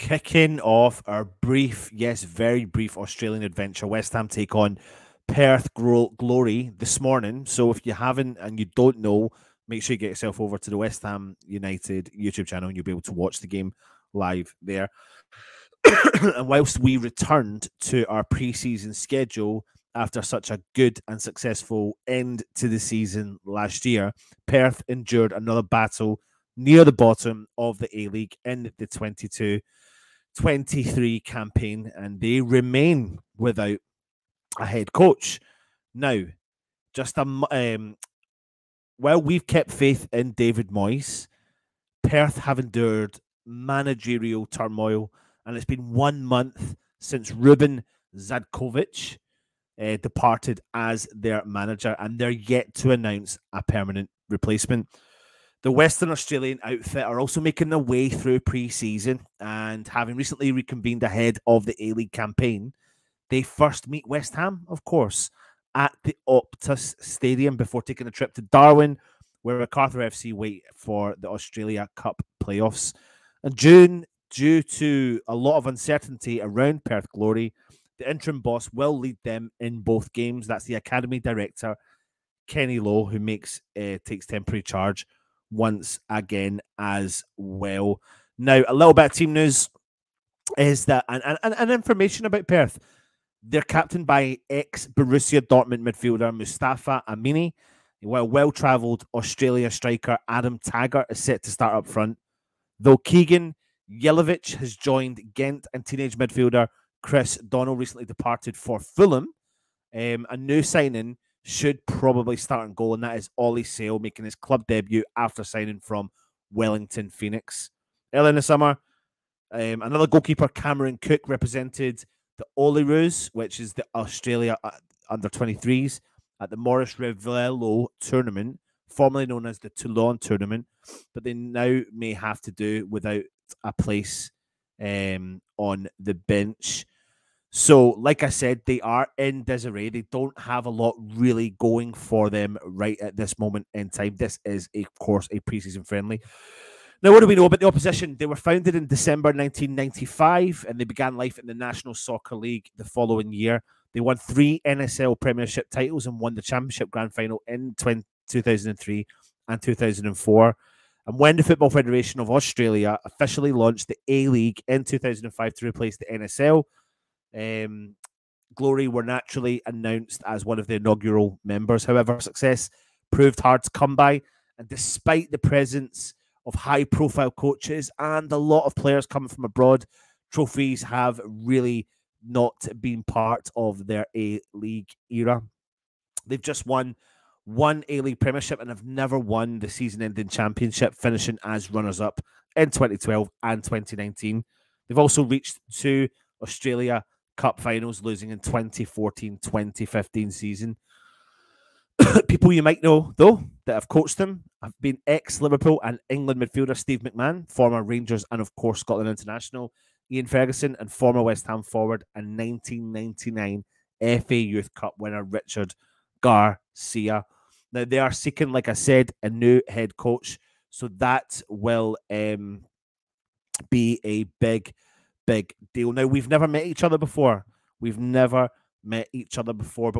Kicking off our brief, yes, very brief Australian adventure. West Ham take on Perth Glory this morning. So if you haven't and you don't know, make sure you get yourself over to the West Ham United YouTube channel and you'll be able to watch the game live there. And whilst we returned to our pre-season schedule after such a good and successful end to the season last year, Perth endured another battle near the bottom of the A-League in the 22-23 campaign, and they remain without a head coach. Now, while we've kept faith in David Moyes, Perth have endured managerial turmoil, and it's been 1 month since Ruben Zadkovic departed as their manager, and they're yet to announce a permanent replacement. The Western Australian outfit are also making their way through pre-season, and having recently reconvened ahead of the A-League campaign, they first meet West Ham, of course, at the Optus Stadium before taking a trip to Darwin, where MacArthur FC wait for the Australia Cup playoffs. In June, due to a lot of uncertainty around Perth Glory, the interim boss will lead them in both games. That's the academy director, Kenny Lowe, who takes temporary charge once again as well. Now, a little bit of team news is that, and information about Perth. They're captained by ex-Borussia Dortmund midfielder Mustafa Amini, while well-travelled Australia striker Adam Taggart is set to start up front, though Keegan Yelovich has joined Ghent, and teenage midfielder Chris Donnell recently departed for Fulham. A new signing should probably start in goal, and that is Ollie Sale, making his club debut after signing from Wellington Phoenix. Early in the summer, another goalkeeper, Cameron Cook, represented the Olyroos, which is the Australia under-23s, at the Maurice Revello tournament, formerly known as the Toulon tournament, but they now may have to do without a place on the bench. So, like I said, they are in disarray. They don't have a lot really going for them right at this moment in time. This is, of course, a pre-season friendly. Now, what do we know about the opposition? They were founded in December 1995, and they began life in the National Soccer League the following year. They won 3 NSL Premiership titles and won the Championship Grand Final in 2003 and 2004. And when the Football Federation of Australia officially launched the A-League in 2005 to replace the NSL, Glory were naturally announced as one of the inaugural members. However, success proved hard to come by, and despite the presence of high-profile coaches and a lot of players coming from abroad, trophies have really not been part of their A-League era. They've just won 1 A-League Premiership and have never won the season-ending championship, finishing as runners-up in 2012 and 2019. They've also reached 2 Australia Cup finals, losing in 2014-2015 season. People you might know, though, that have coached them have been ex-Liverpool and England midfielder Steve McMahon, former Rangers and, of course, Scotland international Ian Ferguson, and former West Ham forward and 1999 FA Youth Cup winner Richard Garcia. Now, they are seeking, like I said, a new head coach, so that will be a big deal. Now, we've never met each other before. But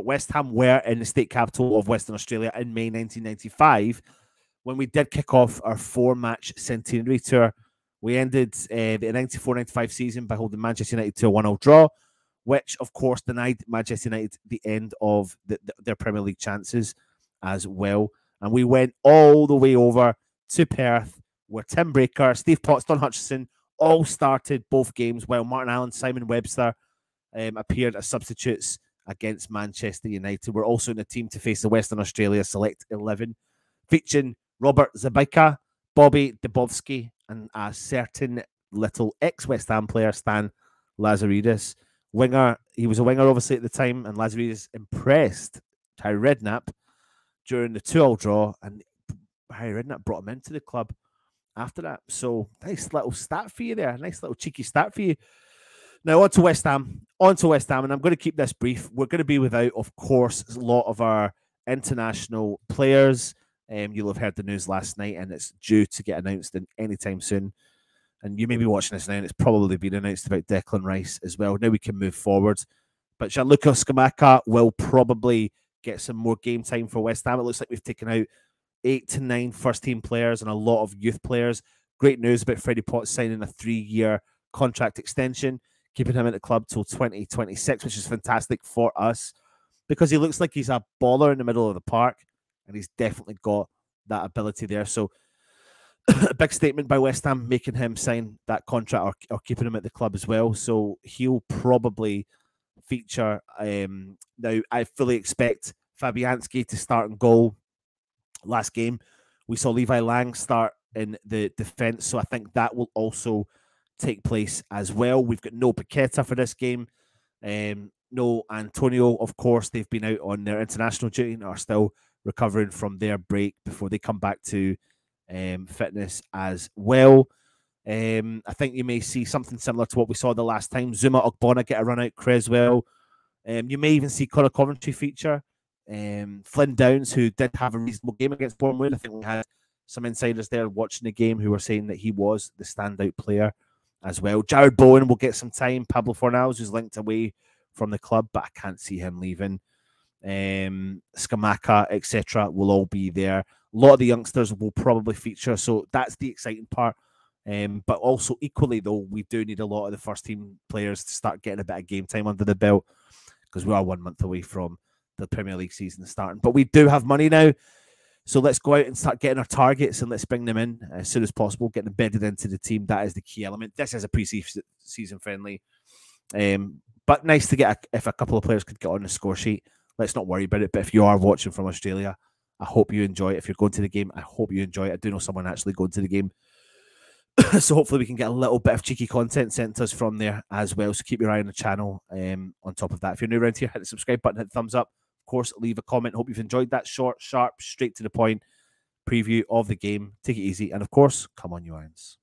West Ham were in the state capital of Western Australia in May 1995 when we did kick off our 4-match centenary tour. We ended the 94-95 season by holding Manchester United to a 1-0 draw, which, of course, denied Manchester United the end of their Premier League chances as well. And we went all the way over to Perth, where Tim Breaker, Steve Potts, Don Hutchison all started both games, while Martin Allen, Simon Webster appeared as substitutes against Manchester United. We're also in the team to face the Western Australia Select 11, featuring Robert Zabika, Bobby Dubovsky, and a certain little ex-West Ham player, Stan Lazaridis. Winger, he was a winger, obviously, at the time, and Lazaridis impressed Harry Redknapp during the 2-2 draw, and Harry Redknapp brought him into the club after that. So, nice little stat for you there. Nice little cheeky stat for you. Now, on to West Ham, and I'm going to keep this brief. We're going to be without, of course, a lot of our international players. You'll have heard the news last night, and it's due to get announced in any time soon. and you may be watching this now, and it's probably been announced about Declan Rice as well. Now we can move forward. But Gianluca Scamacca will probably get some more game time for West Ham. It looks like we've taken out 8 to 9 first-team players and a lot of youth players. Great news about Freddie Potts signing a 3-year contract extension, keeping him at the club till 2026, which is fantastic for us because he looks like he's a baller in the middle of the park, and he's definitely got that ability there. So a big statement by West Ham making him sign that contract or keeping him at the club as well. So he'll probably feature. Now, I fully expect Fabianski to start in goal. Last game, we saw Levi Lang start in the defence, so I think that will also take place as well. We've got no Paqueta for this game. No Antonio, of course. They've been out on their international duty and are still recovering from their break before they come back to fitness as well. I think you may see something similar to what we saw the last time. Zuma Ogbonna get a run out, Creswell. You may even see Connor Coventry feature. Flynn Downs, who did have a reasonable game against Bournemouth. I think we had some insiders there watching the game who were saying that he was the standout player as well. Jared Bowen will get some time. Pablo Fornals, who's linked away from the club, but I can't see him leaving. Scamacca, etc., will all be there. A lot of the youngsters will probably feature, so that's the exciting part. But also equally, though, we do need a lot of the first team players to start getting a bit of game time under the belt because we are 1 month away from the Premier League season starting. But we do have money now, so let's go out and start getting our targets and let's bring them in as soon as possible, get them bedded into the team. That is the key element. This is a pre-season friendly, but nice to get if a couple of players could get on the score sheet. Let's not worry about it. But if you are watching from Australia, I hope you enjoy it. If you're going to the game, I hope you enjoy it. I do know someone actually going to the game. So hopefully we can get a little bit of cheeky content sent to us from there as well. So keep your eye on the channel. On top of that, if you're new around here, hit the subscribe button, hit the thumbs up. Of course, leave a comment. Hope you've enjoyed that short, sharp, straight to the point preview of the game. Take it easy. And of course, come on, you irons.